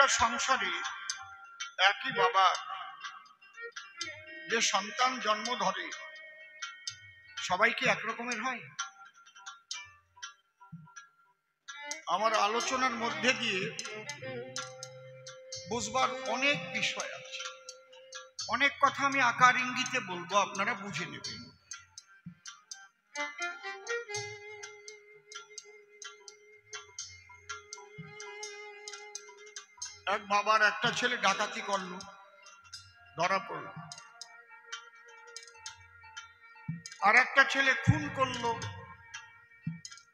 একটা সংসারে একই বাবা যে সন্তান জন্ম ধরে সবাই কি একরকমের হয়? আমার আলোচনার মধ্যে দিয়ে বুঝবার অনেক বিষয় আছে, অনেক কথা আমি আকার ইঙ্গিতে বলবো, আপনারা বুঝে নেবেন। এক বাবার একটা ছেলে ডাকাতি করলো, ধরা পড়ল। আর একটা ছেলে খুন করলো,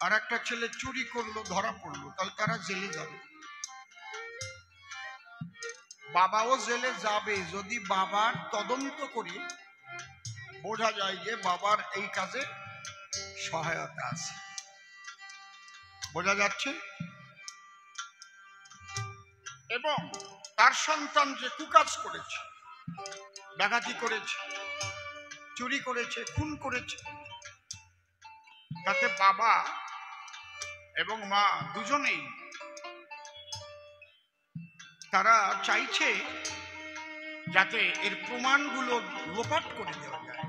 আর একটা ছেলে চুরি করলো, ধরা পড়লো। তাহলে তারা জেলে যাবে। বাবাও জেলে যাবে যদি বাবার তদন্ত করে বোঝা যায় যে বাবার এই কাজে সহায়তা আছে। বোঝা যাচ্ছে? এবং তার সন্তান যে কুকাজ করেছে, ডাকাতি করেছে, চুরি করেছে, খুন করেছে, তাতে বাবা এবং মা দুজনেই তারা চাইছে যাতে এর প্রমাণগুলো লোপাট করে দেওয়া যায়,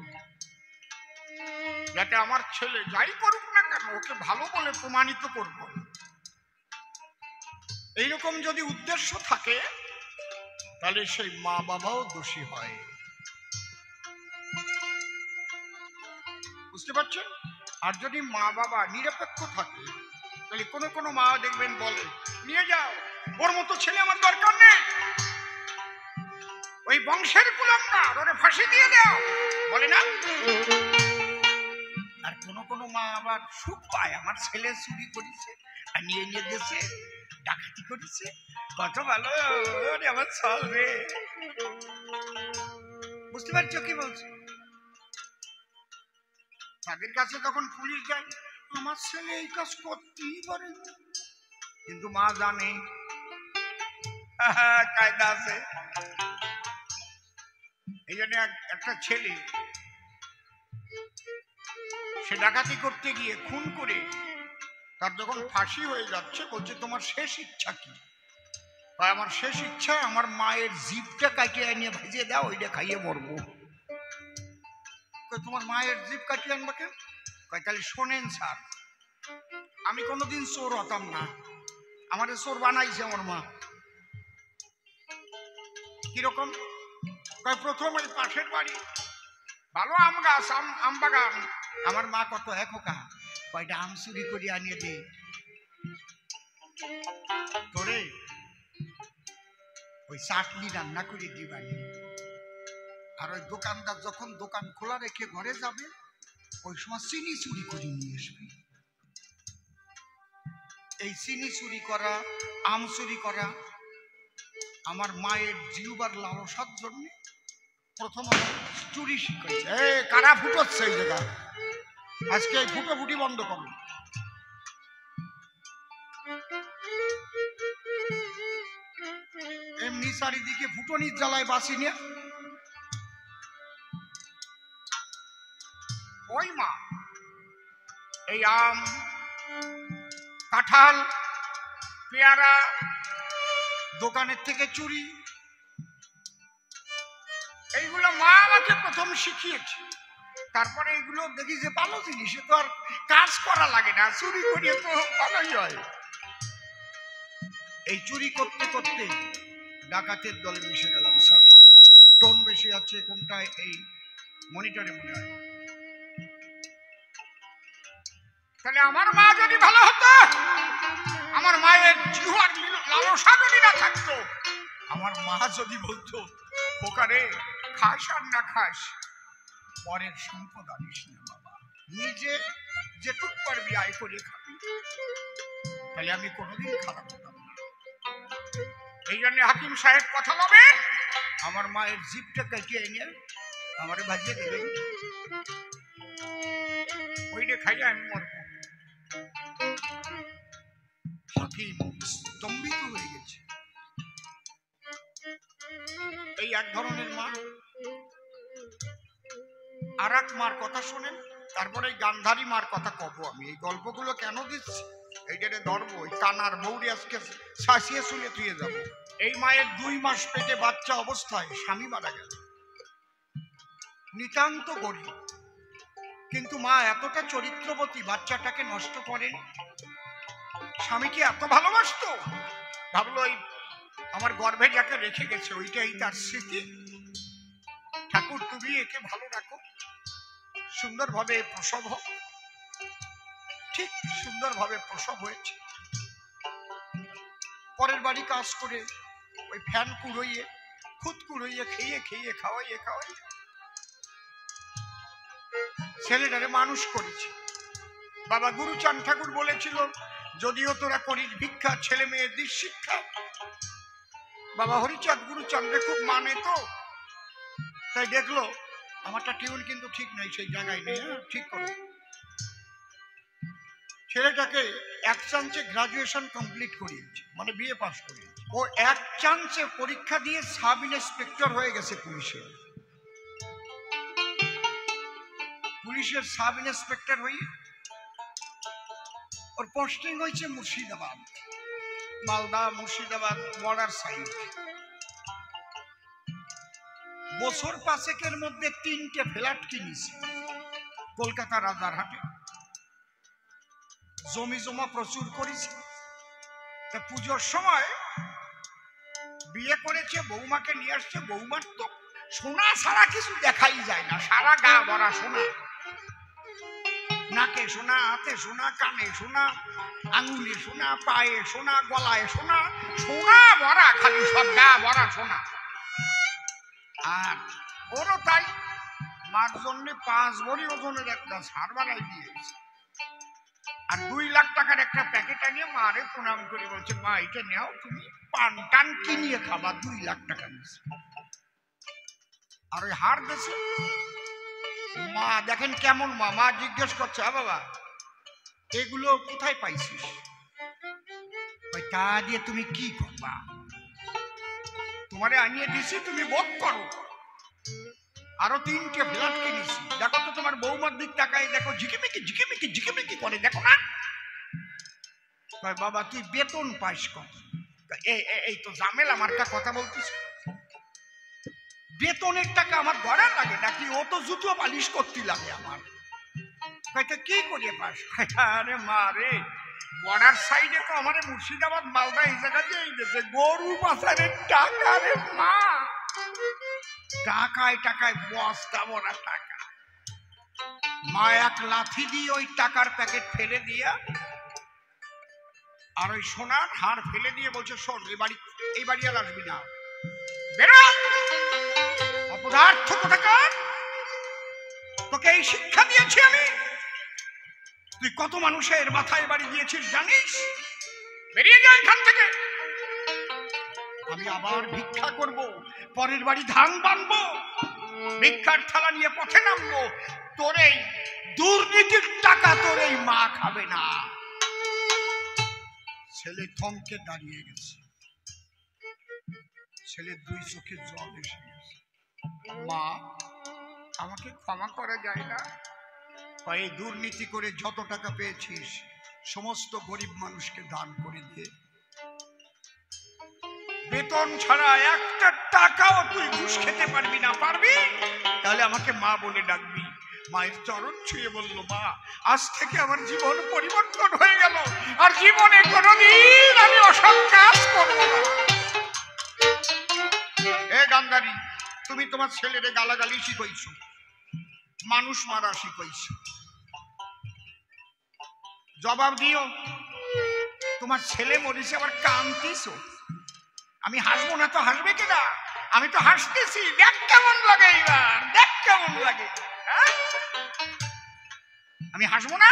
যাতে আমার ছেলে যাই করুক না কেন ওকে ভালো বলে প্রমাণিত করব। এইরকম যদি উদ্দেশ্য থাকে তাহলে সেই মা বাবাও দোষী হয়। বুঝতে পারছেন? আর যদি মা বাবা নিরপেক্ষ থাকে তাহলে কোনো কোনো মা দেখবেন বলে, নিয়ে যাও, ওর মতো ছেলে আমার দরকার নেই, ওই বংশের কুলাঙ্গার, ওরে ফাঁসি দিয়ে দাও, বলে না? আর কোনো কোনো মা আবার সুখ পায়, আমার ছেলে চুরি করেছে আর নিয়ে নিয়ে দেশে ডাকাতি করেছে, কত ভালো আমার চলবে। বুঝতে পারছো কি বলছো? তাদের কাছে যখন পুলিশ যায়, আমার ছেলে এই কাজ করতেই পারে, কিন্তু মা জানে কায়দা আছে। এই জন্য একটা ছেলে সে ডাকাতি করতে গিয়ে খুন করে তার যখন ফাঁসি হয়ে যাচ্ছে, বলছে তোমার শেষ ইচ্ছা কি? আমার শেষ ইচ্ছা আমার মায়ের জিভটা কাটিয়ে নিয়ে ভেজে দাও, ওইটা খাইয়ে মরবো। তোমার মায়ের জিভ কাটিয়ে আনবা কেন? তাহলে শোনেন স্যার, আমি কোনোদিন চোর হতাম না, আমাদের চোর বানাইছে আমার মা। কিরকম? প্রথম ওই পাশের বাড়ি ভালো আম গাছ, আম বাগান, আমার মা কত খোকা কয়টা আম চুরি করে আনিয়ে দে তোরে, ওই চাটনি রান্না করে দিবানি। আর ওই দোকানদার যখন দোকান খোলা রেখে ঘরে যাবে, ওই সময় চিনি চুরি করে নিয়ে আসবে। এই চিনি চুরি করা, আম চুরি করা আমার মায়ের জিহ্বার লালসার জন্য প্রথম চুরি শিখেছে। কারা ফুটোচ্ছে এই জায়গা, আজকে এই ফুটোফুটি বন্ধ করো। এমনি চারিদিকে ফুটনির জ্বালায় বাঁচি নিয়ে ওই মা এই আম, কাঁঠাল, পেয়ারা দোকানের থেকে চুরি, এইগুলো মা আমাকে প্রথম শিখিয়েছে। তারপরে এগুলো দেখি যে ভালো জিনিস, তো আর কাজ করা লাগে না, চুরি করিয়ে তো ভালোই হয়। এই চুরি করতে করতে ডাকাতের দলে মিশে গেলাম। স্যার টোন বেশি আছে কোনটায়? এই মনিটরে মনে হয়। তাহলে আমার মা যদি ভালো হতো, আমার মায়ের জিহ্বার লালসা যদি না থাকতো, আমার মা যদি বলতো পোকারে খাস আর না খাস, পরের সম্পদ আনিস না বাবা, নিজে যেটুক পারবি আয় করে খাবি, তাহলে আমি কোনোদিন খারাপ হতাম না। এই জন্য হাকিম সাহেব কথা বলবেন, আমার মায়ের জিভটা কাটিয়ে এনে আমারে ভাজিয়ে দেবেন, ওইটা খাইয়ে আমি মরব। হাকিম স্তম্ভিত হয়ে গেছে। এই এক ধরনের মা। আর এক মার কথা শোনেন, তারপরে এই গান্ধারী মার কথা কব। আমি এই গল্পগুলো কেন দিচ্ছি, এইটারে ধরবো, ওই কানার বউরে আজকে শাসিয়ে শুলে তুই যাব। এই মায়ের 2 মাস পেটে বাচ্চা অবস্থায় স্বামী মারা গেল, নিতান্ত গরিব, কিন্তু মা এতটা চরিত্রবতী বাচ্চাটাকে নষ্ট করেনি। স্বামীকে এত ভালোবাসতো, ভাবলো ওই আমার গর্ভে যাকে রেখে গেছে ওইটাই তার স্মৃতি, ঠাকুর তুমি একে ভালো রাখো, সুন্দরভাবে প্রসব হোক। ঠিক সুন্দরভাবে প্রসব হয়েছে। পরের বাড়ি কাজ করে ওই ফ্যান কুড়ইয়ে খুদ কুড়ইয়ে খেয়ে খাওয়াইয়ে ছেলেটারে মানুষ করেছে। বাবা গুরুচাঁদ ঠাকুর বলেছিল, যদিও তোরা করিস ভিক্ষা, ছেলে মেয়ের দিস শিক্ষা। বাবা হরিচাঁদ গুরুচাঁদরে খুব মানে তো, তাই দেখলো আমারটা টিউন কিন্তু ঠিক নাই, সেই জায়গায় নেই, ঠিক করে ছেলেটাকে 1 চান্সে গ্রাজুয়েশন কমপ্লিট করিয়েছে, মানে বিএ পাস করিয়েছে। ও 1 চান্সে পরীক্ষা দিয়ে সাব ইন্সপেক্টর হয়ে গেছে পুলিশের সাব ইন্সপেক্টর হয়ে ওর পোস্টিং হয়েছে মুর্শিদাবাদ, মালদা মুর্শিদাবাদ বর্ডার সাইড। বছর 5 মধ্যে 3টে ফ্ল্যাট কিনেছে কলকাতা রাজারহাটে, জমি জমা প্রচুর করেছে। পুজোর সময় বিয়ে করেছে, বৌমাকে নিয়ে আসছে। বৌমার তো সোনা ছাড়া কিছু দেখাই যায় না, সারা গা ভরা সোনা, নাকে সোনা, হাতে সোনা, কানে সোনা, আঙুলে সোনা, পায়ে সোনা, গলায় সোনা, সোনা ভরা, খালি সব গা ভরা সোনা। আর ওরও তাই, মার জন্য 5 ভরি ওজনের একটা সার বানাই দিয়েছে। আর 2 লাখ টাকার একটা প্যাকেট আনিয়ে মারে প্রণাম করে বলছে, মা এটা নেও, তুমি পান টান কিনিয়ে খাবা। 2 লাখ টাকা নিয়েছে। আর ওই হার দেশে মা দেখেন কেমন মা। মা জিজ্ঞেস করছে, বাবা এগুলো কোথায় পাইছিস? তা দিয়ে তুমি কি করবা? তোমারে আনিয়ে দিছি, তুমি ভোগ করো। আরো 3টে ফ্ল্যাট কিনেছি, দেখো তো তোমার বৌমার দিক তাকাই দেখো, ঝিকিমিকি করে, দেখো না? বাবা তুই বেতন পাইস কত? এই তো ঝামেলা মার্কা কথা বলতিস। বেতনের টাকা আমার ঘরে লাগে নাকি? ও তো জুতো পালিশ করতে লাগে আমার। কি করিয়ে পাস? আরে মা রে, বর্ডার সাইডে তো আমার মুর্শিদাবাদ মালদা এই জায়গা দিয়ে গেছে গরু পাচারের টাকা রে মা। টাকায় বস্তা ভরা টাকা। মা 1 লাথি দিয়ে ওই টাকার প্যাকেট ফেলে দিয়া আর ওই সোনার হার ফেলে দিয়ে বলছে, শোন এই বাড়ি আর আসবি না, বেরো অপদার্থ কোথাকার। তোকে এই শিক্ষা দিয়েছি আমি, তুই কত মানুষের মাথায় বাড়ি দিয়েছিস জানিস? বেরিয়ে যা এখান থেকে। আমি আবার ভিক্ষা করব, পরের বাড়ি ধান বানবো, ভিক্ষার থালা নিয়ে পথে নামবো। তোর এই দুর্নীতির টাকা তোর এই মা খাবে না। ছেলে থমকে দাঁড়িয়ে গেছে, ছেলের 2 চোখে জল এসে গেছে। মা আমাকে ক্ষমা করা যায় না? এই দুর্নীতি করে যত টাকা পেয়েছিস সমস্ত গরিব মানুষকে দান করে দিয়ে, বেতন ছাড়া একটা টাকাও তুই ঘুষ খেতে পারবি না। পারবি? তাহলে আমাকে মা বলে ডাকবি। মায়ের চরণ ছুঁয়ে বলল, মা আজ থেকে আমার জীবন পরিবর্তন হয়ে গেল, আর জীবনে কোনোদিন আমি অসৎ কাজ করব না। এ গান্ধারী, তুমি তোমার ছেলেরে গালাগালি শিখাইছ, মানুষ মারা শিখাইছ, জবাব দিও। তোমার ছেলে মরিছে আবার কাঁদতিস। আমি হাসবো না তো হাসবে কিনা? আমি তো হাসতেছি, দেখ কেমন লাগে, এইবার দেখ কেমন লাগে। আমি হাসবো না?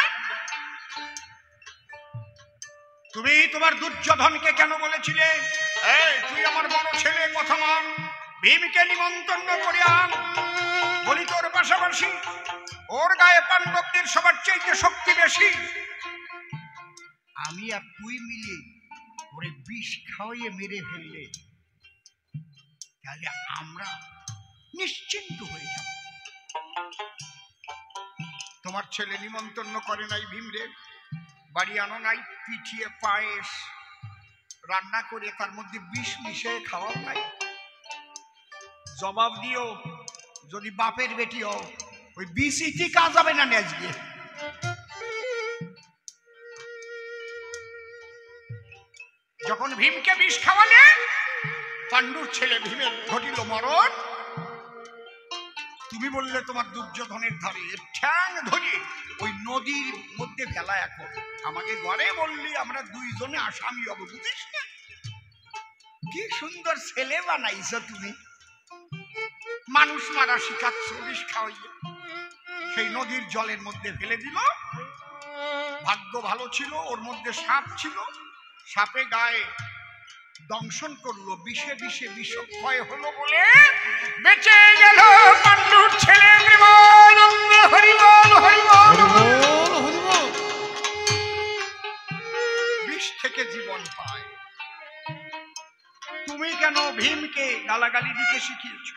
তুমি তোমার দুর্যোধনকে কেন বলেছিলে, এই তুই আমার বড় ছেলে, কথা মান, ভীমকে নিমন্ত্রণ করে আন, বলি তোর পাশাপাশি ওর গায়ে পাণ্ডবদের সবার চাইতে শক্তি বেশি। আমি আর তুই মিলে ওরে বিষ খাওয়াইয়ে মেরে ফেললে তাহলে আমরা নিশ্চিন্ত হয়ে যাব। তোমার ছেলে নিমন্ত্রণ করে নাই ভীমরে, বাড়ি আনো নাই, পিঠিয়ে পায়েস রান্না করে তার মধ্যে বিষ মিশিয়ে খাওয়াও নাই? জবাব দিও, যদি বাপের বেটি হও ওই বিষ ইটি কাজ যাবে না আজকে। যখন ভীমকে বিষ খাওয়ালে পাণ্ডুর ছেলে ভীমের ঘটিল মরণ, তুমি বললে তোমার দুর্যোধনের ধারে ঠ্যাং ধরে ওই নদীর মধ্যে ফেলা। এখন আমাকে ঘরে বললি আমরা দুইজনে আসামি হব, বুঝিস না? কি সুন্দর ছেলে বানাইছ তুমি, মানুষ মারা শিখাচ্ছ বিষ খাওয়াইয়া। সেই নদীর জলের মধ্যে ফেলে দিল। ভাগ্য ভালো ছিল, ওর মধ্যে সাপ ছিল, সাপে গায়ে দংশন করলো, বিষে বিষে বিষক্ষয় হলো বলে বেঁচে গেল পাণ্ডুর ছেলে। বিষ থেকে জীবন পায়। তুমি কেন ভীমকে গালাগালি দিতে শিখিয়েছ?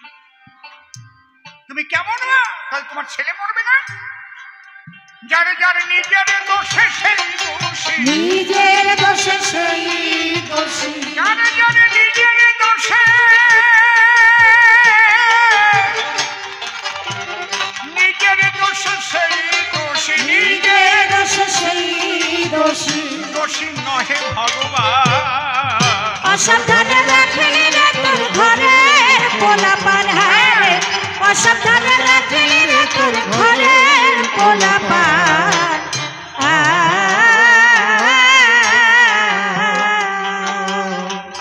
তুমি কেমন না, তাহলে তোমার ছেলে মরবে না? যারে যারে নিজের দোষে সেই দোষী, নিজের দোষে সেই দোষী, যারে যারে নিজের দোষে, নিজের দোষে সেই দোষী, নিজের দোষে সেই দোষী, দোষী নহে ভগবান। অসাবধানে রাখলি রে তোর ঘরের পোলাপান, হ্যাঁ অসাবধানে রাখলি রে তোর ঘরের পোলাপান।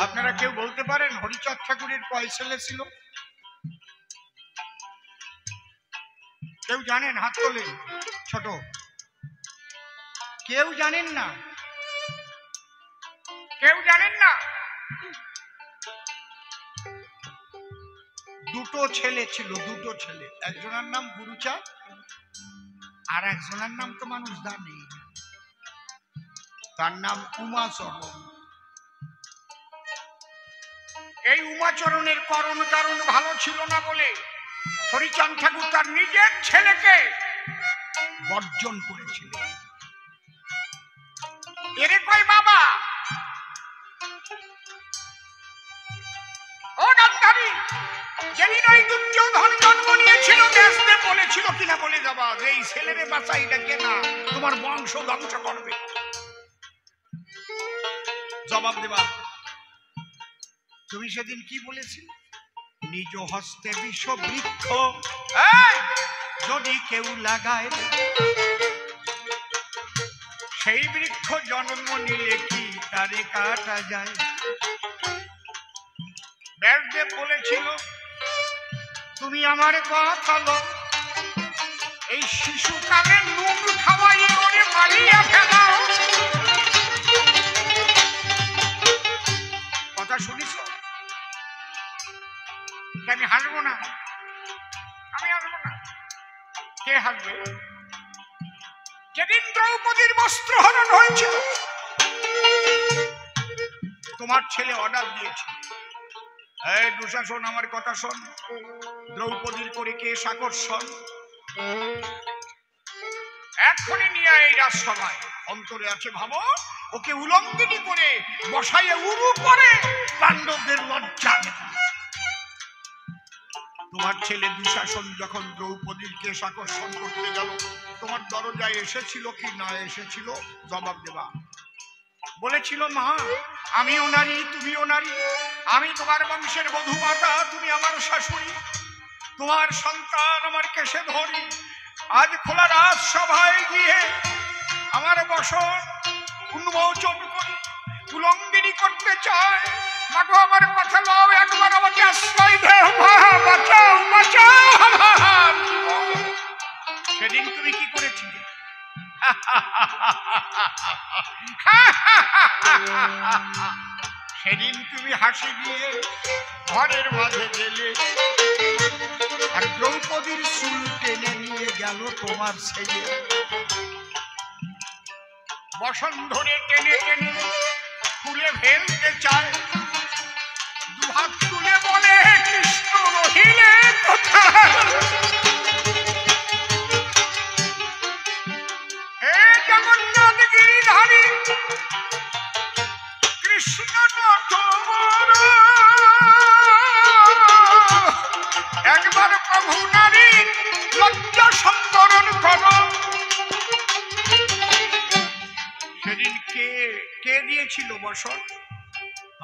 আপনারা কেউ বলতে পারেন হরিচাঁদ ঠাকুরের কয় ছেলে ছিল? কেউ জানেন? হাত তোলেন। ছোট কেউ জানেন না? কেউ জানেন না? দুটো ছেলে ছিল, দুটো ছেলে। একজনের নাম গুরুচাঁদ, আর একজনের নাম তো মানুষ জানে, তার নাম উমাচরণ। এই উমাচরণের কারণ ভালো ছিল না বলে হরিচাঁদ ঠাকুর তার নিজের ছেলেকে বর্জন করেছিলেন। এরে কয় বাবা, ও গান্ধারী, যেদিন ওই দুর্যোধন জন্ম নিয়েছিল দেশে বলেছিল কিনা বলে যাবা যে এই ছেলেরে বাঁচাই ডাকে না, তোমার বংশ ধ্বংস করবে। জবাব দেবা, তুমি সেদিন কি বলেছিলে? নিজ হস্তে বিষ বৃক্ষ যদি কেউ লাগায়, সেই বৃক্ষ জন্ম নিলে কি তারে কাটা যায়? ব্যাসদেব বলেছিল তুমি আমার কথা লো, এই শিশুকালে নুন খাওয়াই করে মারিয়া ফেলাও। কথা শুনিস? আমি হাসবো না, আমি হাসবো না। কে হাসবে? যেদিন দ্রৌপদীর বস্ত্র হরণ হয়েছিল তোমার ছেলে অর্ডার দিয়েছে, এই দুঃশাসন আমার কথা শোন, দ্রৌপদীর করে কেশ আকর্ষণ এখনই নিয়ে এই রাজসভায়। অন্তরে আছে ভাবো, ওকে উলঙ্গিনী করে বসাইয়ে উরু করে পাণ্ডবদের লজ্জা। তোমার ছেলে দুঃশাসন যখন দ্রৌপদীর কেশ আকর্ষণ করতে গেল, তোমার দরজায় এসেছিল কি না এসেছিল? জবাব দেবা। বলেছিল মা আমিও নারী তুমিও নারী, আমি তোমার বংশের বধূমাতা, তুমি আমার শাশুড়ি, তোমার সন্তান আমার কেশে ধরি। আজ খোলা রাজসভায় গিয়ে আমার বসন উন্মোচন করি, উলঙ্গিনী করতে চায়। মাগো আমার কথা লও, একবার আমাকে আশ্রয় দেও, বাঁচাও বাঁচাও। সেদিন তুমি কি করেছিলে? সেদিন তুমি হাসি দিয়ে ঘরের মাঝে গেলে, আর দ্রৌপদীর চুল টেনে নিয়ে গেল তোমার ছেলে। বসন ধরে টেনে টেনে তুলে ফেলতে চায়, দুহাত তুলে বলে কৃষ্ণ রহিলে কোথায়? জগন্নাথ গিরিধারী কৃষ্ণ তোমার একবার প্রভু নারী লজ্জা সম্বরণ করো। সেদিন কে দিয়েছিল বসন?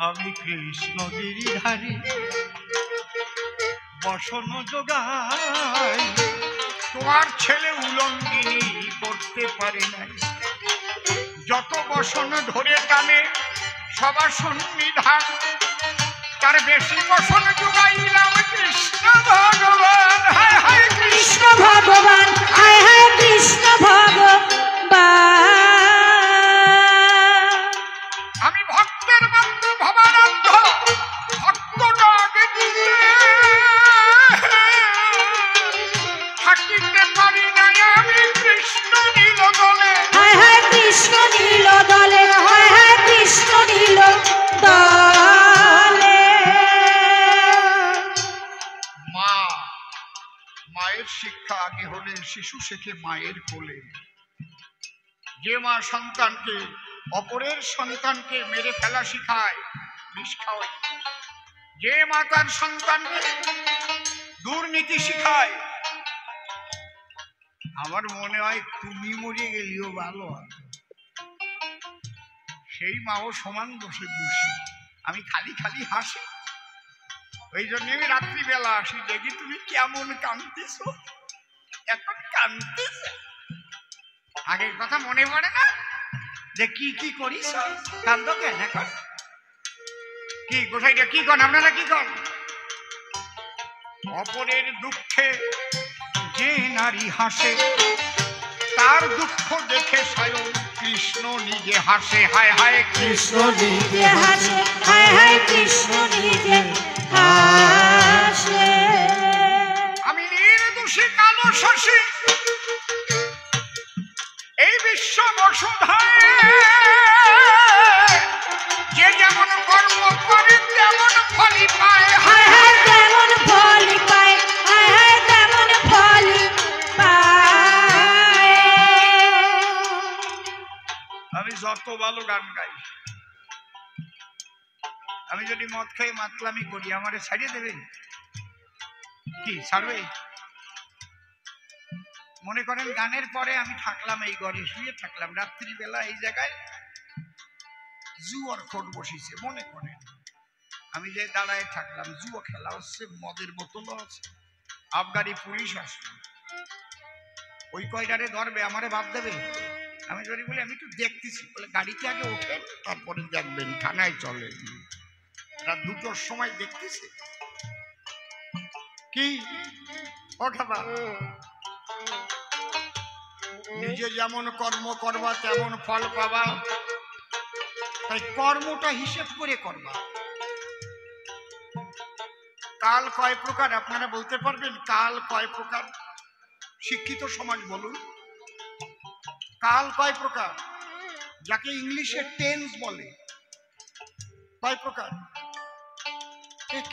আমি কৃষ্ণ গিরিধারী বসন যোগাই। তোমার ছেলে উলঙ্গিনী করতে পারে নাই, যত বসন ধরে টানে সবাসন নিধান, তার বেশি বসন যোগাইলাম কৃষ্ণ ভগবান। হায় হায় কৃষ্ণ ভগবান, হায় হায় কৃষ্ণ ভগবান। আমি ভক্তের বন্ধু ভবানন্দ, ভক্ত ডাকে দিতে থাকিতে পারি নাই আমি কৃষ্ণ নীল দলে। হায় হায় কৃষ্ণ নীল দলে, হায় হায় কৃষ্ণ নীল দলে। মায়ের শিক্ষা আগে হলে শিশু শেখে মায়ের কোলে। যে মা সন্তানকে অপরের সন্তানকে মেরে ফেলা শিখায়, বিষ খাওয়ায়, যে মা তার সন্তানকে দুর্নীতি শিখায়, আমার মনে হয় তুমি মরে গেলেও ভালো হয়। সেই মাও সমান বসে বসি, আমি খালি খালি হাসি। ওই জন্য আমি রাত্রিবেলা আসি, দেখি তুমি কেমন কাঁদতেছ, এখন কাঁদতেছ। আগের কথা মনে পড়ে না যে কি কি করিস, কান্দ কেন এখন? কি গোসাইটা কি কন, আপনারা কি কন? অপরের দুঃখে যে নারী হাসে, তার দুঃখ দেখে স্বয়ং কৃষ্ণ নিজে হাসে। হায় হায় কৃষ্ণ নিজে হাসে, হায় হায় কৃষ্ণ নিজে হাসে। আমি নির্দোষী কালো শশী এই বিশ্ব বসুধায়, যে যেমন কর্ম করে তেমন ফলই পায়। হায় হায় তেমন ফলই পায়, হায় হায় তেমন ফলই পায়। আমি যত ভালো গান গাই, আমি যদি মদ খাই মাতলামি করি, আমারে ছাড়িয়ে দেবেন কি? ছাড়বে? মনে করেন গানের পরে আমি থাকলাম এই ঘরে, শুয়ে থাকলাম, রাত্রিবেলা এই জায়গায় জুয়ার খোট বসিছে, মনে করেন আমি যে দাঁড়ায় থাকলাম, জুয়া খেলা হচ্ছে, মদের বোতলও আছে, আবগারি পুলিশ আসবে, ওই কয়টারে ধরবে, আমারে ভাব দেবে। আমি যদি বলি আমি একটু দেখতেছি, বলে গাড়িতে আগে ওঠেন তারপরে দেখবেন, থানায় চলে। রাত 2টোর সময় দেখতেছে কি ওঠাবা, নিজে যেমন কর্ম করবা তেমন ফল পাবা, তাই কর্মটা হিসেব করে করবা। কাল কয় প্রকার আপনারা বলতে পারবেন? কাল কয় প্রকার? শিক্ষিত সমাজ বলুন, কাল কয় প্রকার? যাকে ইংলিশে টেন্স বলে, কয় প্রকার?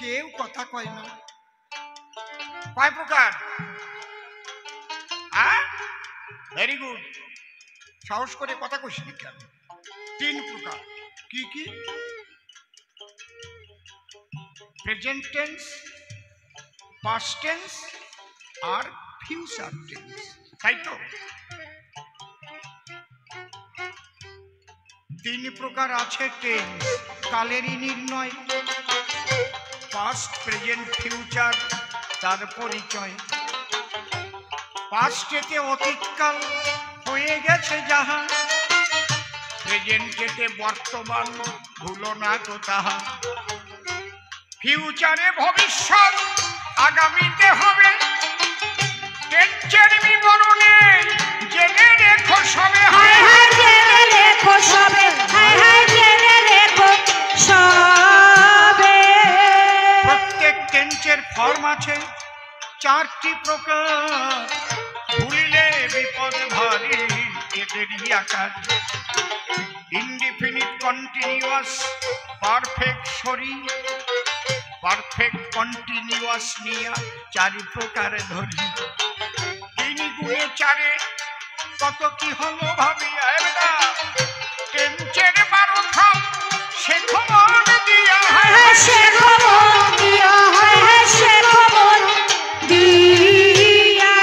কেউ কথা কয় না। কয় প্রকার? ভেরি গুড, সাহস করে কথা কইসনি কেন? 3 প্রকার। কি কি? প্রেজেন্ট টেন্স, পাস্ট টেন্স আর ফিউচার টেন্স, তাই তো? 3 প্রকার আছে টেন্স, কালেরই নির্ণয়, পাস্ট, প্রেজেন্ট, ফিউচার, তার পরিচয়। পাস্টেতে অতীতকাল হয়ে গেছে যাহা, প্রেজেন্টেতে বর্তমান ভুলো না তো তাহা, ফিউচারে ভবিষ্যৎ আগামীতে হবে, টেন্সের বিবরণে জেনে রেখো সবে। হায় হায় জেনে রেখো সবে, হায় হায় জেনে রেখো সবে। প্রত্যেক টেন্সের ফর্ম আছে 4টি প্রকার, ভুলিলে বিপদ ভারী এদেরই আকার। Indefinite continuous, perfect sorry, perfect continuous নিয়া 4 প্রকার ধরি। 3 গুণে 4 কত কি হলো ভাবিয়া বেটা কেঞ্চের 12 খাম সে খবর দিয়া সে খবর দিয়া সে খবর দিয়া।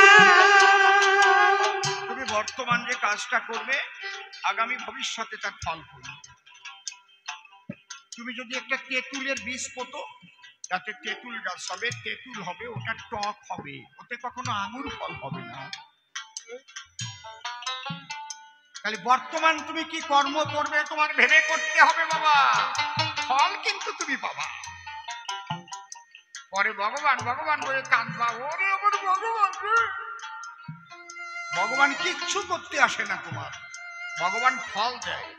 তুমি বর্তমান যে কাজটা করবে আগামী ভবিষ্যতে তার ফল করবে। তুমি যদি একটা তেঁতুলের বীজ পোতো তাতে তেঁতুল গাছ হবে, তেঁতুল হবে, ওটা টক হবে, ওতে কখনো আঙুর ফল হবে না। তাহলে বর্তমান তুমি কি কর্ম করবে তোমার ভেবে করতে হবে বাবা, ফল কিন্তু তুমি পাবা। পরে ভগবান ভগবান বলে কাঁদবা, ওরে আমার ভগবান রে। ভগবান কিচ্ছু করতে আসে না তোমার, ভগবান ফল দেয়।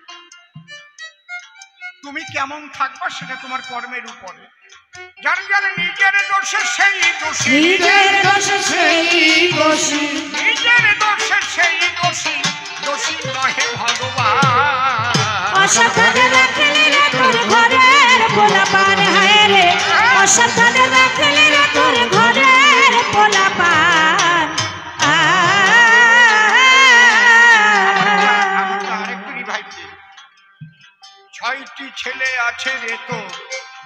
তুমি কেমন থাকবা সেটা তোমার কর্মের উপরে। যার যার নিজের দোষে সেই দোষী, নিজের দোষে সেই দোষী, নিজের দোষে সেই দোষী, দোষী নহে ভগবান। অসাবধানে রাখলে রে তোর ঘরের পোলাপান হায় রে, অসাবধানে রাখলে রে তোর ঘরের পোলাপান। আরেকটু রিভাইভ দে। 6টি ছেলে আছে রে তো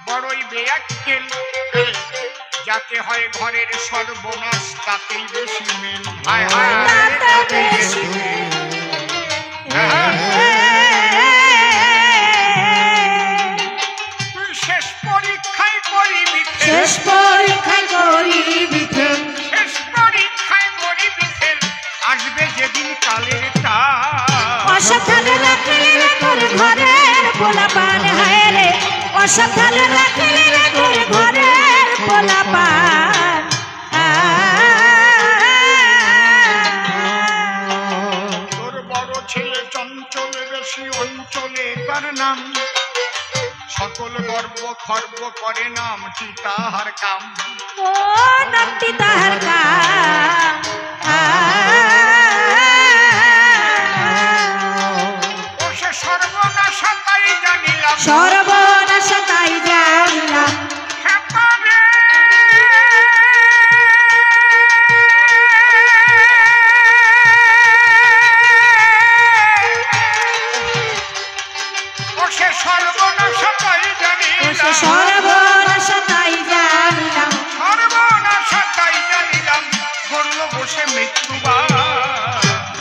বড়ই বেয়াক্কেল, যাতে হয় ঘরের সর্বনাশ তাতেই বেশি মেল। হায় হায় তাতে বেশি তুই শেষ পরীক্ষায় করিবি ফেল, শেষ পরীক্ষায় করিবি ফেল, শেষ পরীক্ষায় করিবি ফেল, আসবে যেদিন কালের টা। অসাবধানে রাখলে রে তোর ঘরের পোলাপান হায় রে, অসাবধানে রাখলে রে তোর ঘরের পোলাপান। তোর বড় ছেলে চঞ্চল বেশি অঞ্চলে তার নাম, সকল গর্ব খর্ব করে নামটি তাহার কাম। ও নামটি তাহার কাম। ও সে সর্বনাশা তাই জানিলাম, সর্বনাশা তাই জানিলাম, খেপারে ও সে সর্বনাশা তাই ও সে জানিলাম, সর্বনাশা তাই জানিলাম, সর্বনাশা তাই জানিলাম, করল বসে মৃত্যুবার।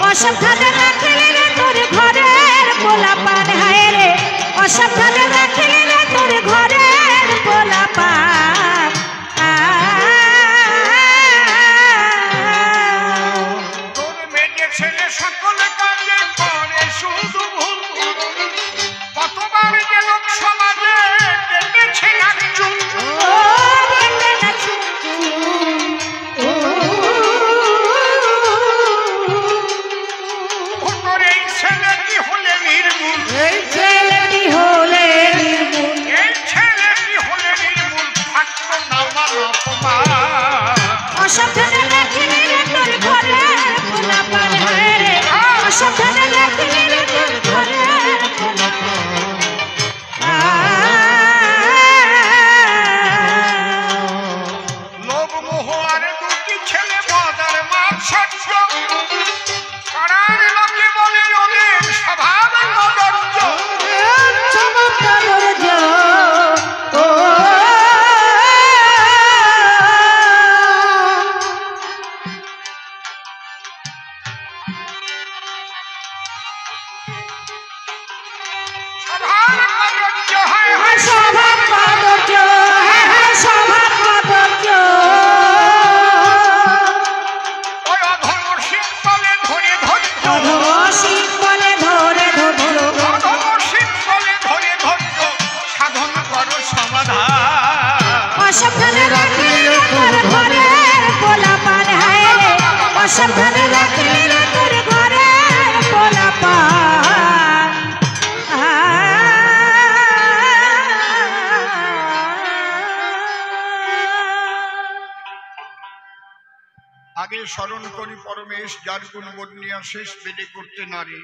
অসাবধানে রাখলে রে তোর ঘরের পোলাপান হায় রে, অসাবধানে রাখলে রে তোর ঘরের পোলাপান। তোর মেয়ে ছেলে সকল কাজে করে শুধু ভুল, কতবার যে লোক সমাজে কেটেছে একচুল। ও বেটে নাচু, তোর এই ছেলেটি হলে নির্মূল, এই ছেলেটি হলে নির্মূল, এই ছেলেটি হলে নির্মূল, থাকতো না মান অপমান। অসাবধানে রাখলে রে তোর ঘরের পোলাপান হায় রে, অসাবধানে রাখলে রে তোর ঘরের পোলাপান। লোভ মোহ আর দুটি ছেলে মদার মান সহ্য, পাড়ার লোকে বলে ওদের স্বভাব কদর্য। চমৎকার ও স্বভাব কদর্য, হায় হায় স্বভাব কদর্য, হ্যাঁ হ্যাঁ স্বভাব কদর্য। ওই অধর্ম শিখ বলে ধরে ধৈর্য, অধমশীল বলে ধরে ধৈর্য, অধর্ম শিখ বলে ধরে ধৈর্য, সাধন করো সমাধান। অসাবধানে রাখলে রে তোর ঘরের পোলাপান হায় রে, অসাবধানে রাখলে রে তোর ঘরের পোলাপান। আগে স্মরণ করি পরমেশ, যার গুণ বর্ণিয়া শেষ বেদে করতে নারে।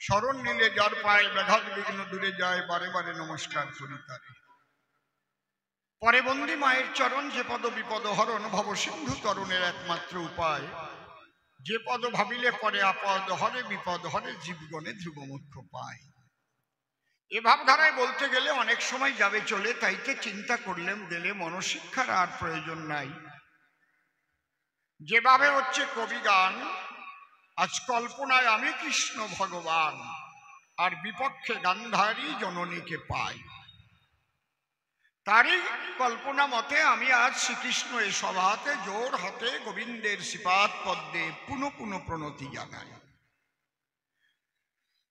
স্মরণ নিলে যার পায় ব্যাঘাত বিঘ্ন দূরে যায়, বারে বারে নমস্কার করি তারে। পরে বন্দি মায়ের চরণ, যে পদ বিপদ হরণ, ভব সিন্ধু তরণের একমাত্র উপায়। যে পদ ভাবিলে পরে আপদ হরে বিপদ হরে জীবগণে ধ্রুবমুখ্য পায়। এ ভাবধারায় বলতে গেলে অনেক সময় যাবে চলে, তাইতে চিন্তা করলেম গেলে মনশিক্ষার আর প্রয়োজন নাই। যেভাবে হচ্ছে কবি গান, আজ কল্পনায় আমি কৃষ্ণ ভগবান, আর বিপক্ষে গান্ধারী জননীকে পাই। তারই কল্পনা মতে আমি আজ শ্রীকৃষ্ণ এ সভাতে জোর হাতে গোবিন্দের শ্রীপাদ পদ্মে পুনঃ পুনঃ প্রণতি জানাই।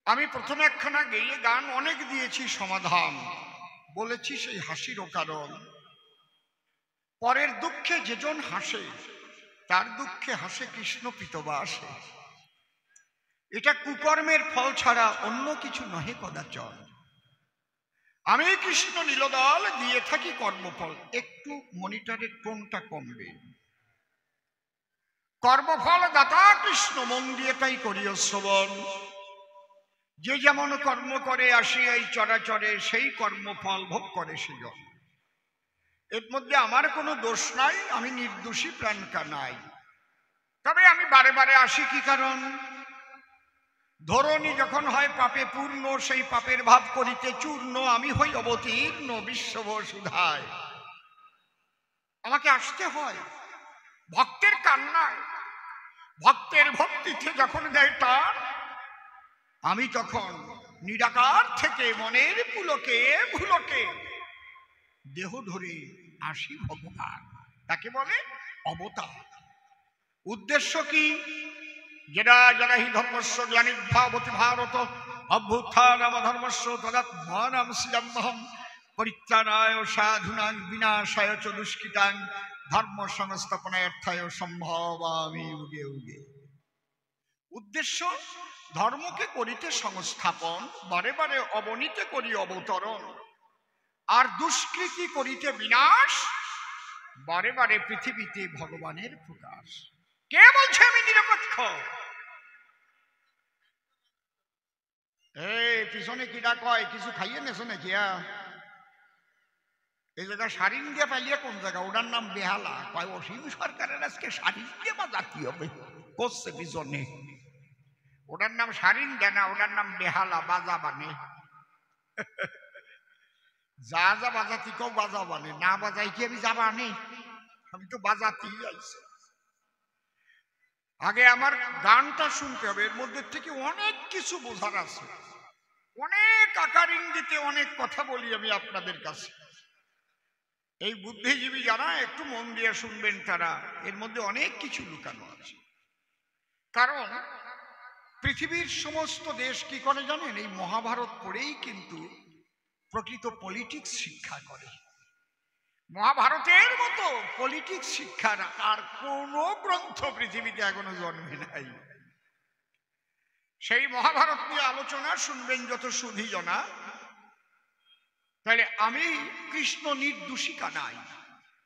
আমি প্রথমে একখানা গেয়ে গান অনেক দিয়েছি সমাধান, বলেছি সেই হাসিরও কারণ। পরের দুঃখে যেজন হাসে তার দুঃখে হাসে কৃষ্ণ পিতবাসে। এটা কুকর্মের ফল ছাড়া অন্য কিছু নহে কদাচন। আমি কৃষ্ণ নীলদল দিয়ে থাকি কর্মফল। একটু মনিটরের টোনটা কমবে। কর্মফল দাতা কৃষ্ণ, মন দিয়ে তাই করিও শ্রবণ। যে যেমন কর্ম করে আসি এই চরাচরে, সেই কর্মফল ভোগ করে সেজন। এর মধ্যে আমার কোনো দোষ নাই, আমি নির্দোষী প্রাণকা নাই। তবে আমি বারে বারে আসি কি কারণ? ধরণী যখন হয় পাপে পূর্ণ, সেই পাপের ভাব করিতে চূর্ণ আমি হই অবতীর্ণ বিশ্ববসুধায়। আমাকে আসতে হয় ভক্তের কান্নায়, ভক্তের ভক্তিতে যখন দেয় টান, আমি তখন নিরাকার থেকে মনের পুলকে ভুলকে দেহ ধরে আসি ভগবান। তাকে বলে অবতার। উদ্দেশ্য কি? যেটা যারা হি ধর্মস্য গ্লানির্ভাবতি ভারত অভ্যুত্থানম ধর্মস্য তদাত্মানাম শ্রীরামহম পরিত্রাণায় সাধুনাং বিনাশায় চ দুষ্কৃতাং ধর্ম সংস্থাপনার্থায় সম্ভবামি যুগে যুগে। উদ্দেশ্য ধর্মকে করিতে সংস্থাপন, বারে বারে অবনীতে করি অবতরণ, আর দুষ্কৃতি করিতে বিনাশ, বারে বারে পৃথিবীতে ভগবানের প্রকাশ। কে বলছে আমি নিরপেক্ষ? এই পিছনে কিটা কয়, কিছু খাইয়ে নেছো নাকি? এই জায়গা সারিং দিয়ে পাইলে কোন জায়গা? ওটার নাম বেহালা। কয় অসীম সরকারের আজকে সারিং দিয়ে বাজাতে হবে করছে পিছনে। ওটার নাম সারিং দেয় না, ওটার নাম বেহালা, বাজা বানে। যা যা বাজাতি কেউ বাজা বানে, না বাজাই কি আমি যাবা নে? আমি তো বাজাতেই আইছি। আগে আমার গানটা শুনতে হবে, এর মধ্যে থেকে অনেক কিছু বোঝার আছে। অনেক আকার ইঙ্গিতে অনেক কথা বলি আমি আপনাদের কাছে। এই বুদ্ধিজীবী যারা একটু মন দিয়ে শুনবেন, তারা এর মধ্যে অনেক কিছু লুকানো আছে। কারণ পৃথিবীর সমস্ত দেশ কি করে জানেন? এই মহাভারত পড়েই কিন্তু প্রকৃত পলিটিক্স শিক্ষা করে। মহাভারতের মতো পলিটিক্স শিক্ষার আর কোন গ্রন্থ পৃথিবীতে এখনো জন্মে নাই। সেই মহাভারত নিয়ে আলোচনা শুনবেন যত সুধীজনা। তাহলে আমি কৃষ্ণ নির্দোষিকা নাই,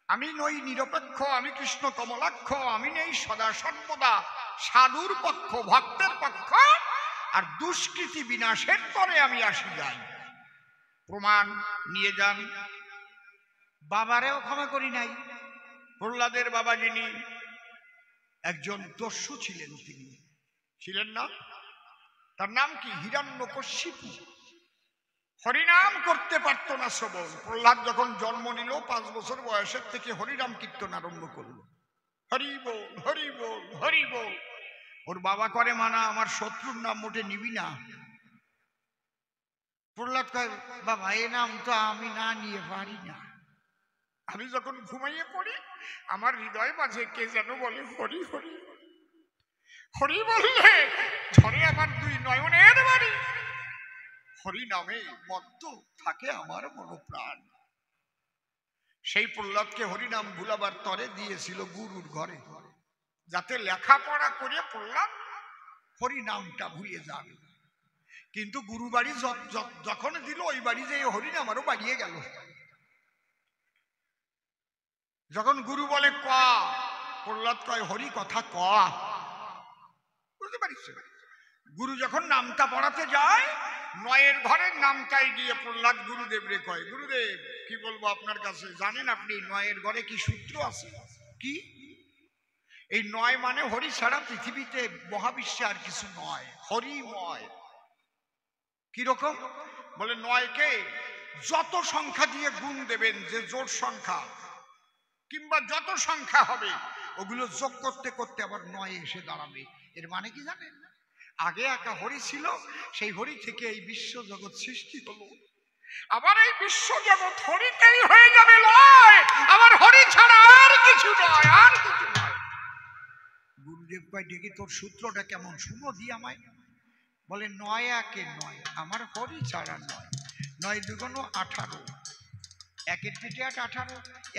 আমি নই নিরপেক্ষ, আমি কৃষ্ণ কমলাক্ষ, আমি নেই সদা সর্বদা সাধুর পক্ষ, ভক্তের পক্ষ, আর দুষ্কৃতি বিনাশের পরে আমি আসি যাই। প্রমাণ নিয়ে যান। বাবারেও ক্ষমা করি নাই। প্রহ্লাদের বাবা যিনি একজন দস্যু ছিলেন, তিনি ছিলেন না? তার নাম কি? হিরণ্যকশিপু। হরিনাম করতে পারত না শ্রবণ। প্রহ্লাদ যখন জন্ম নিল 5 বছর বয়সের থেকে হরিনাম কীর্তন আরম্ভ করল। হরি বল হরি বল হরি বল। ওর বাবা করে মানা, আমার শত্রুর নাম মোটে নিবি না। প্রহ্লাদ কয়, বাবা এ নাম তো আমি না নিয়ে পারি না। আমি যখন ঘুমাইয়ে পড়ি আমার হৃদয় মাঝে কে যেন বলে হরি হরি হরি, বললে ঝরে আমার 2 নয়নের বাড়ি। হরি নামে মত্ত থাকে আমার মনোপ্রাণ। সেই প্রহ্লাদকে হরিনাম ভুলাবার তরে দিয়েছিল গুরুর ঘরে, যাতে লেখাপড়া করে প্রহ্লাদ হরিনামটা ভুলে যাবে। কিন্তু গুরু বাড়ি যখন দিল, ওই বাড়ি যে হরিনাম আরো বাড়িয়ে গেল। যখন গুরু বলে ক, প্রহ্লাদ কয় হরি কথা ক। বুঝতে পারিস? গুরু যখন নামটা পড়াতে যায়, 9 ঘরের নামটাই গিয়ে প্রহ্লাদ গুরুদেব রে কয়, গুরুদেব কি বলবো আপনার কাছে, জানেন আপনি 9 ঘরে কি সূত্র আছে? কি? এই নয় মানে হরি ছাড়া পৃথিবীতে মহাবিশ্বে আর কিছু নয়, হরিময়। কিরকম বলে, নয়কে যত সংখ্যা দিয়ে গুণ দেবেন, যে জোড় সংখ্যা কিংবা যত সংখ্যা হবে, ওগুলো যোগ করতে করতে আবার নয় এসে দাঁড়াবে। এর মানে কি জানেন? আগে একটা হরি ছিল, সেই হরি থেকে এই বিশ্ব জগৎ সৃষ্টি হলো, আবার এই বিশ্ব জগৎ হরিতেই হয়ে যাবে লয়, আবার হরি ছাড়া আর কিছু নয়, আর কিছু নয়। গুরুদেব কয়, দেখি তোর সূত্রটা কেমন, শুনো দি আমায়। বলে, নয় একে নয়, আমার হরি ছাড়া নয়। 9 দুগুণ 18, একের পিঠে 18,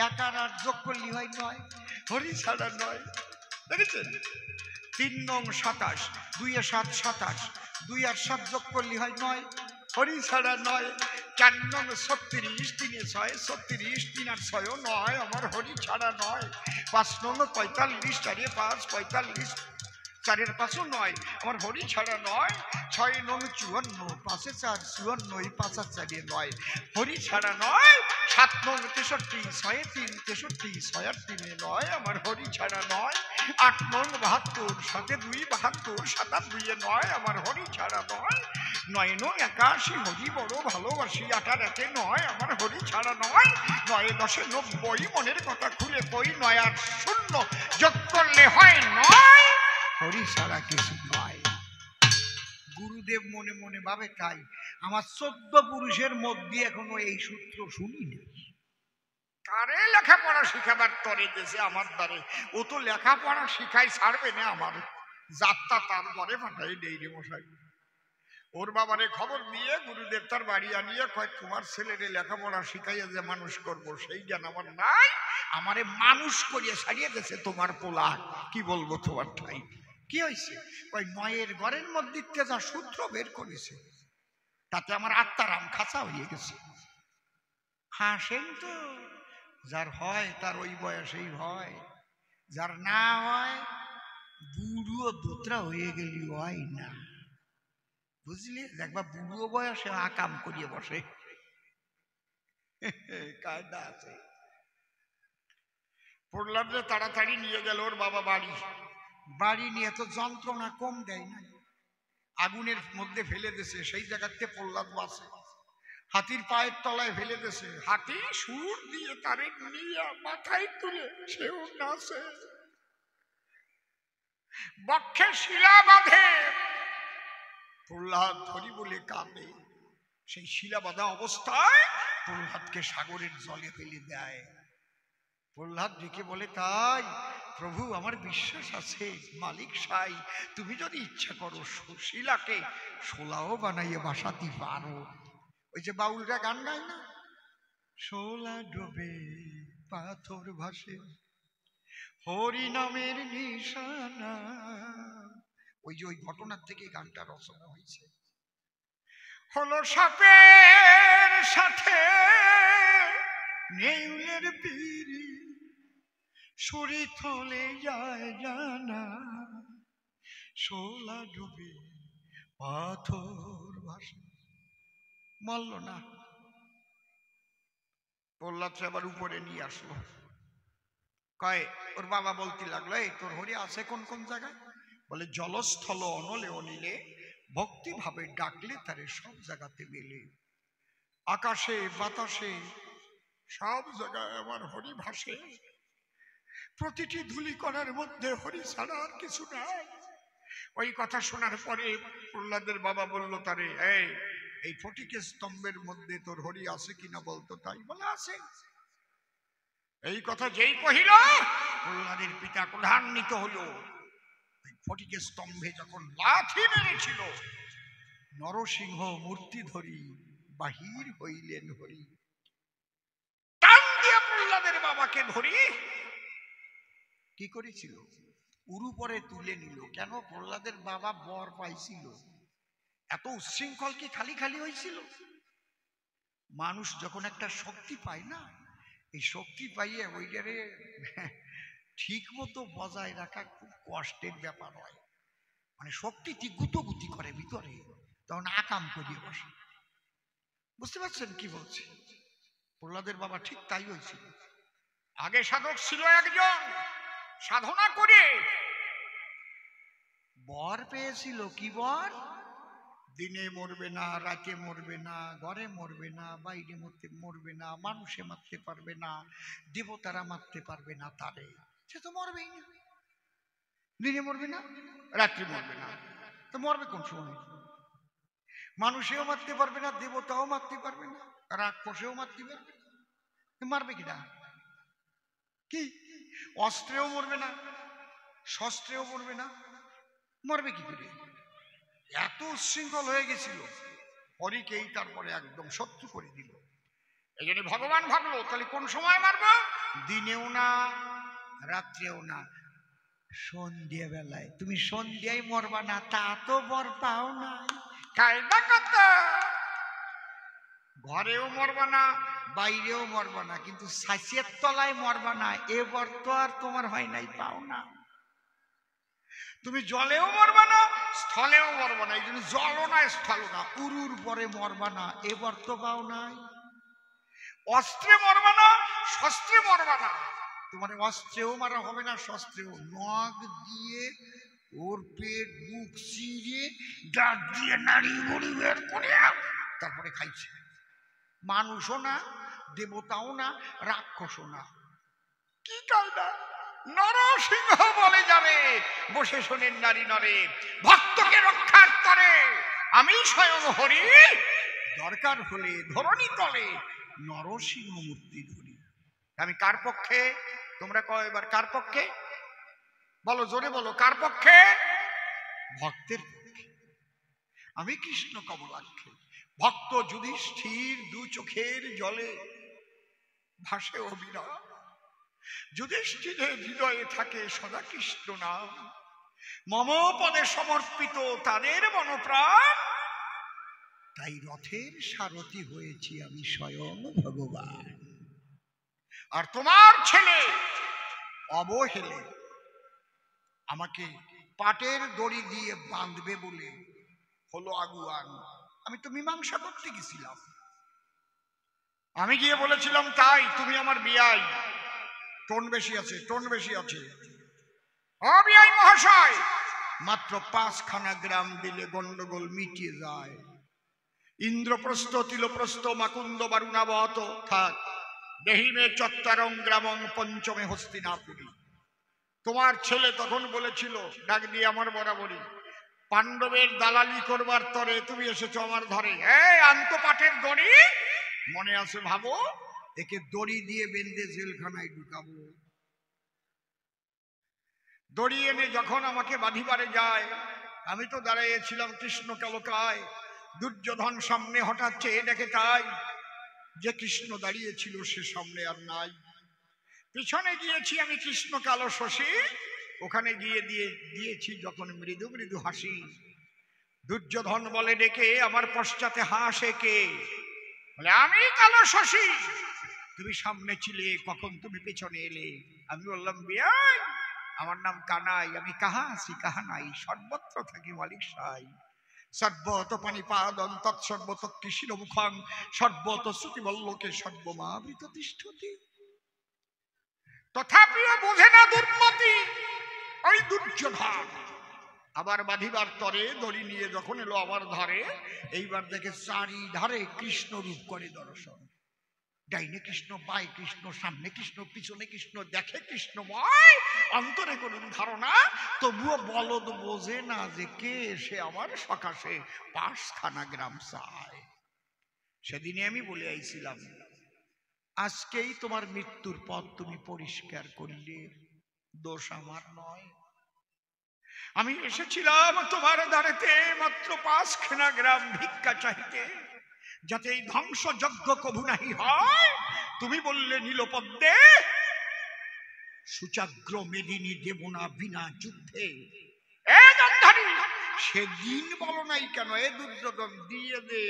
এক আর 8 যোগ করলে হয় 9, হরি ছাড়া নয়। দেখেছেন? 3 নং 27, 2 এ 7 27, 2 আর 7 যোগ করলে হয় 9, হরি ছাড়া নয়। 4 নং 36, 3 এ 6 36, 3 আর 6 9, আমার হরি ছাড়া নয়। 5 নং 45, 4 এ 5 45, 4 এর 5 9, আমার হরি ছাড়া নয়। 6 নং 54, 5 এ 4 54, 5 আর 4 এ 9, হরি ছাড়া নয়। 7 নং 63, 6 এ 3 63, 6 আর 3 এ 9, আমার হরি ছাড়া নয়। 8 নং 72, 7 এ 2 72, 7 আর 2 এ 9, আমার হরি ছাড়া নয়। 9 নং 81, হরি বড় ভালোবাসি, 8 আর 1 এ 9, আমার হরি ছাড়া নয়। 9 10 এ 90, মনের কথা খুলে কই, 9 আর 0 যোগ করলে হয় 9, হরি ছাড়া কিছু নয়। গুরুদেব মনে মনে ভাবে, তাই আমার 14 পুরুষের মধ্যে এখনো এই সূত্র শুনিনি। কারে লেখাপড়া শিখাবার তরে দেশে আমার দ্বারে, ও তো লেখাপড়া শিখাই ছাড়বে না, আমার যাত্রা তার ঘরে পাঠাই নেই রে মশাই। ওর বাবারে খবর দিয়ে গুরুদেব তার বাড়ি আনিয়ে কয়, তোমার ছেলেরে লেখাপড়া শিখাইয়া যে মানুষ করবো সেই জ্ঞান আমার নাই, আমারে মানুষ করিয়ে ছাড়িয়ে গেছে তোমার পোলা। কি বলবো তোমার ঠাই? কি হয়েছে? ওই 9 ঘরের মধ্যে যা সূত্র বের করেছে, তাতে আমার আত্মারাম খাঁচা হয়ে গেছে। হাসেন তো, যার হয় তার ওই বয়সেই হয়, যার না হয় বুড়ো দোতরা হয়ে গেলি হয় না, বুঝলি? দেখবা বুড়ো বয়সে আকাম করিয়ে বসে, কায়দা আছে। প্রহ্লাদে তাড়াতাড়ি নিয়ে গেল ওর বাবা বাড়ি। বাড়ি নিয়ে তো যন্ত্রণা কম দেয় না, আগুনের মধ্যে ফেলে দিয়েছে, সেই জায়গাতে প্রহ্লাদ বাসে। হাতির পায়ের তলায় ফেলে দিয়েছে, হাতি সুর দিয়ে তারে নিয়ে মাথায় তুলে সেও নাচে, বক্ষে শিলা বাঁধে, প্রহ্লাদ হরি বলে কাঁদে। সেই শিলা বাঁধা অবস্থায় প্রহ্লাদকে সাগরের জলে ফেলে দেয়। প্রহ্লাদ ডেকে বলে, তাই প্রভু আমার বিশ্বাস আছে, মালিক সাই, তুমি যদি ইচ্ছা করো শিলাকে শোলাও বানাইয়ে বাসাতে পারো। ওই যে বাউলরা গান গায় না, শোলা ডোবে পাথর ভাসে হরি নামের নিশানা, ওই যে ওই ঘটনার থেকে গানটা রচনা হয়েছে। হলো সাপের সাথে নেউলের পিড়ি, শরীর থলে যায় জানা, শোলা ডুবে পাথর ভাসে। মারল না, প্রহ্লাদ আবার উপরে নিয়ে আসলো। কয়, ওর বাবা বলতে লাগলো, এই তোর হরি আছে কোন কোন জায়গায়? বলে, জলস্থল অনলে অনিলে, ভক্তি ভাবে ডাকলে তারে সব জায়গাতে মেলে। আকাশে বাতাসে সব জায়গায় আমার হরি ভাসে, প্রতিটি ধূলিকণার মধ্যে হরি ছাড়া আর কিছু নাই। ওই কথা শোনার পরে প্রহ্লাদের বাবা বলল তারে, এই ফটিকের স্তম্ভের মধ্যে তোর হরি আছে কিনা বলতো। তাই বলে, আছে। এই কথা যেই কহিল, প্রহ্লাদের পিতা ক্রোধান্বিত হলো। ফটিকের স্তম্ভে যখন লাথি মেরেছিল, নরসিংহ মূর্তি ধরি বাহির হইলেন হরি। টান দিয়ে প্রহ্লাদের বাবাকে ধরি কি করেছিল, উরু পরে তুলে নিল। কেন? প্রহ্লাদের বাবা বর পাইছিল। এত উচ্ছৃঙ্খল কি খালি খালি হয়েছিল? মানুষ যখন একটা শক্তি পায় না, এই শক্তি পাইয়ে ওইটারে ঠিক মতো বজায় রাখা খুব কষ্টের ব্যাপার হয়। মানে শক্তিটি গুতোগুতি করে ভিতরে, তখন আকাম করিয়ে বসে। বুঝতে পারছেন কি বলছি? প্রহ্লাদের বাবা ঠিক তাই হয়েছিল। আগে সাধক ছিল একজন, সাধনা করে বর পেয়েছিল। কি বর? দিনে মরবে না, রাতে মরবে না, ঘরে মরবে না, বাইরে মরবে না, মানুষে মারতে পারবে না, দেবতারা মারতে পারবে না তারে। সে তো মরবেই না। দিনে মরবে না, রাত্রি মরবে না, তো মরবে কোন সময়? মানুষেও মারতে পারবে না, দেবতাও মারতে পারবে না, রাক্ষসেও মারতে পারবে না, মারবে কিনা? কি অস্ত্রেও মরবে না, শস্ত্রেও মরবে না, মরবে কি করে? এত উচ্ছৃঙ্খল হয়ে গেছিল, হরিকেই তারপরে একদম শত্রু করে দিল। এই জন্য ভগবান ভাবলো তাহলে কোন সময় মারবো? দিনেও না, রাত্রেও না, সন্ধ্যা বেলায়। তুমি সন্ধ্যায় মরবা না, তা তো বর পাও না। কায়দা কথা। ঘরেও মরবা না, বাইরেও মরবা না, কিন্তু ছাঁচের তলায় মরবা না, এ বর তো আর তোমার হয় নাই, পাও না। তুমি জলেও মরবা না, স্থলেও মরবা না। এই জন্য জলও না, স্থলও না। উরুর পরে মরবা না, এ বর তো পাও নাই। অস্ত্রে মরবা না, শস্ত্রে মরবা না। তোমার অস্ত্রেও মারা হবে না, শস্ত্রেও। নখ দিয়ে ওর পেট বুক চিরে দাঁত দিয়ে নাড়ি বড়ি বের করে তারপরে খাইছে। মানুষও না, দেবতাও না, রাক্ষসও না। কি কায়দা! নরসিংহ বলে যাবে, বসে শোনেন নারী নরে, ভক্তকে রক্ষার তরে আমি স্বয়ং হরি, দরকার হলে ধরণী তলে নরসিংহ মূর্তি ধরি। আমি কার পক্ষে? তোমরা কয় এবার কার পক্ষে? বলো, জোরে বলো, কার পক্ষে? ভক্তের পক্ষে। আমি কৃষ্ণ কমলাক্ষে। ভক্ত যুধিষ্ঠির দু চোখের জলে ভাসে অবিরা, যুধিষ্ঠিরের হৃদয়ে থাকে সদা কৃষ্ণ নাম। মম পদে সমর্পিত তাদের মনপ্রাণ, তাই রথের সারথি হয়েছি আমি স্বয়ং ভগবান। আর তোমার ছেলে অবহেলে আমাকে পাটের দড়ি দিয়ে বাঁধবে বলে হলো আগুয়ান। আমি তো মীমাংসা করতে গেছিলাম, আমি গিয়ে বলেছিলাম তাই তুমি আমার বিয়াই, টোন বেশি আছে, টোন বেশি আছে। ও বিয়াই মহাশয়, মাত্র 5খানা গ্রাম দিলে গন্ডগোল মিটিয়ে যায়। ইন্দ্রপ্রস্থ, তিলপ্রস্থ, মাকুন্দ, বারুণাবত থাক, দেহিমে চত্বরং গ্রামং পঞ্চমে হস্তিনাপুরী। তোমার ছেলে তখন বলেছিল, ডাক দিয়ে আমার বরাবরই, পাণ্ডবের দালালি করবার তরে তুমি এসেছো আমার ধরে, এই আন্তপাটের দড়ি মনে আছে? ভাবো, একে দড়ি দিয়ে বেঁধে জেলখানায় ঢুকাবো। দড়ি এনে যখন আমাকে বাঁধিবারে যায়, আমি তো দাঁড়িয়েছিলাম কৃষ্ণ কালকায়। দুর্যোধন সামনে হঠাৎ চেয়ে দেখে তাই, যে কৃষ্ণ দাঁড়িয়েছিল সে সামনে আর নাই। পিছনে গিয়েছি আমি কৃষ্ণ কালো শশী, ওখানে গিয়ে দিয়েছি যখন মৃদু মৃদু হাসি। দুর্যোধন বলে ডেকে, আমার পশ্চাতে হাসে কে? বলে, আমি কালো শশী। তুমি সামনে ছিলে, কখন তুমি পেছনে এলে? আমি বললাম, বিয়াই আমার নাম কানাই, আমি কাহা আছি কাহা নাই, সর্বত্র থাকি মালিক সাই। সর্বত পানিপাদং তৎসর্বত কৃষির মুখং সর্বত শ্রুতিবল্লকে সর্বমাবৃত তিষ্ঠতি। তথাপিও বোঝে না দুর্মতি ওই দুর্যোধন। আবার বাঁধিবার তরে দড়ি নিয়ে যখন এলো আমার ধরে, এইবার দেখে চারিধারে কৃষ্ণ রূপ করে দর্শন। ডাইনে কৃষ্ণ, বাই কৃষ্ণ, সামনে কৃষ্ণ, পিছনে কৃষ্ণ, দেখে কৃষ্ণময়, অন্তরে করুন ধারণা, তবুও বলদ বোঝে না যে কে সে আমার সকাশে 5খানা গ্রাম চায়। সেদিনে আমি বলে আইছিলাম, আজকেই তোমার মৃত্যুর পথ তুমি পরিষ্কার করলে, দোষ আমার নয়। আমি এসেছিলাম তোমার দ্বারেতে মাত্র 5খানা গ্রাম ভিক্ষা চাইতে, যাতে এই ধ্বংসযজ্ঞ কভু নাহি হয়। তুমি বললে নীলপদ্মে সুচাগ্র মেদিনী দেব না বিনা যুদ্ধে। সেদিন বলো নাই কেন? এ দুর্যোধন দিয়ে দে।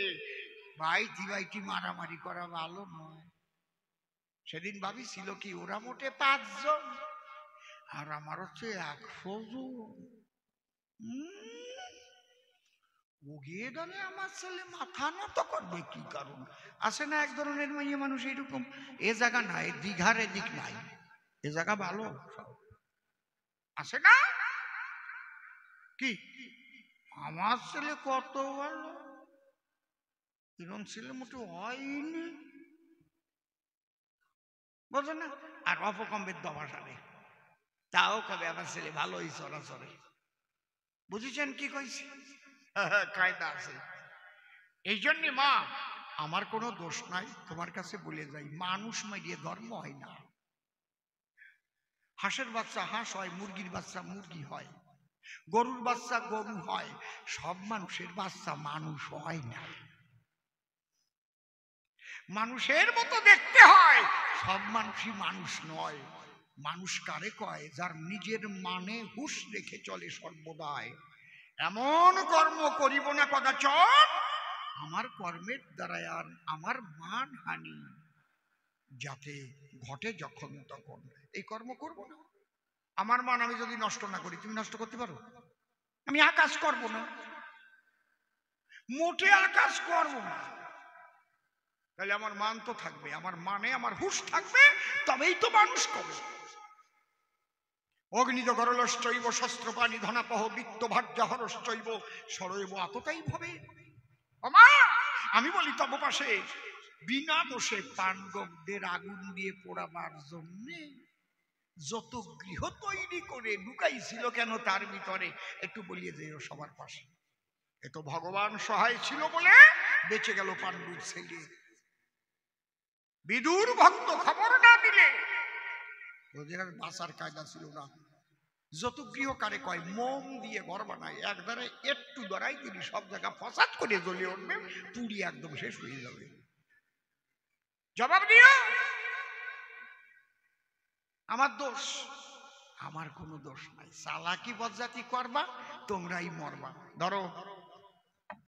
বাইটি বাইটি মারামারি করা ভালো নয়। সেদিন ভাবিছিল কি, ওরা মোটে 5 জন আর আমার হচ্ছে 100 জন। ওগিয়ে গেলে আমার ছেলে মাথা নত করবে কি কারণ? আসে না এক ধরনের মাইয়া মানুষ এরকম। এ জায়গা নাই, দীঘার এদিক নাই, এ জায়গা ভালো। আছে না? কি আমার ছেলে কত ভালো, এরকম ছেলে মোটে হয়নি, বোঝো না? আর অপকম্বের দবাসারে তাও কবে আমার ছেলে ভালোই চরাচরে। বুঝেছেন কি কইছি? কায়দা আছে। এই জন্যে মা, আমার কোনো দোষ নাই, তোমার কাছে বলে যাই, মানুষ মারিয়ে ধর্ম হয় না। হাঁসের বাচ্চা হাঁস হয়, মুরগির বাচ্চা মুরগি হয়, গরুর বাচ্চা গরু হয়, সব মানুষের বাচ্চা মানুষ হয় না। মানুষের মতো দেখতে হয়। সব মানুষই মানুষ নয়। মানুষ কারে কয়? যার নিজের মানে হুঁশ রেখে চলে সর্বদাই। এমন কর্ম করিব না কদাচন আমার কর্মের দ্বারাই আর আমার মান হানি যাতে ঘটে যখন তখন এই কর্ম করব না। আমার মান আমি যদি নষ্ট না করি, তুমি নষ্ট করতে পারো? আমি আকাশ করব না, মোটে আকাশ করব না, তাহলে আমার মান তো থাকবে, আমার মানে আমার হুঁশ থাকবে, তবেই তো মানুষ করবে। অগ্নিজ গরলশ্চৈব শস্ত্রপাণি ধনাপহ বিত্ত ভার্যা হরশ্চৈব সরৈব আততাই ভবে। ওমা, আমি বলি তব পাশে বিনা দোষে পাণ্ডবদের আগুন দিয়ে পোড়াবার জন্যে যত গৃহ তৈরি করে ঢুকাইছিল কেন তার ভিতরে, একটু বলিয়ে যেও সবার পাশে। এ তো ভগবান সহায় ছিল বলে বেঁচে গেল পাণ্ডুর ছেলে। বিদুর ভক্ত খবর না দিলে ওদের আর বাঁচার কায়দা ছিল না। যত গৃহ কারে কয় মোম দিয়ে ঘর বানায়, এক দ্বারায় একটু দ্বারাই তিনি সব জায়গা ফসাদ করে জ্বলে উঠবে, পুড়ি একদম শেষ হয়ে যাবে। জবাব দিও। আমার দোষ? আমার কোনো দোষ নাই। চালাকি বজ্জাতি করবা, তোমরাই মরবা। ধরো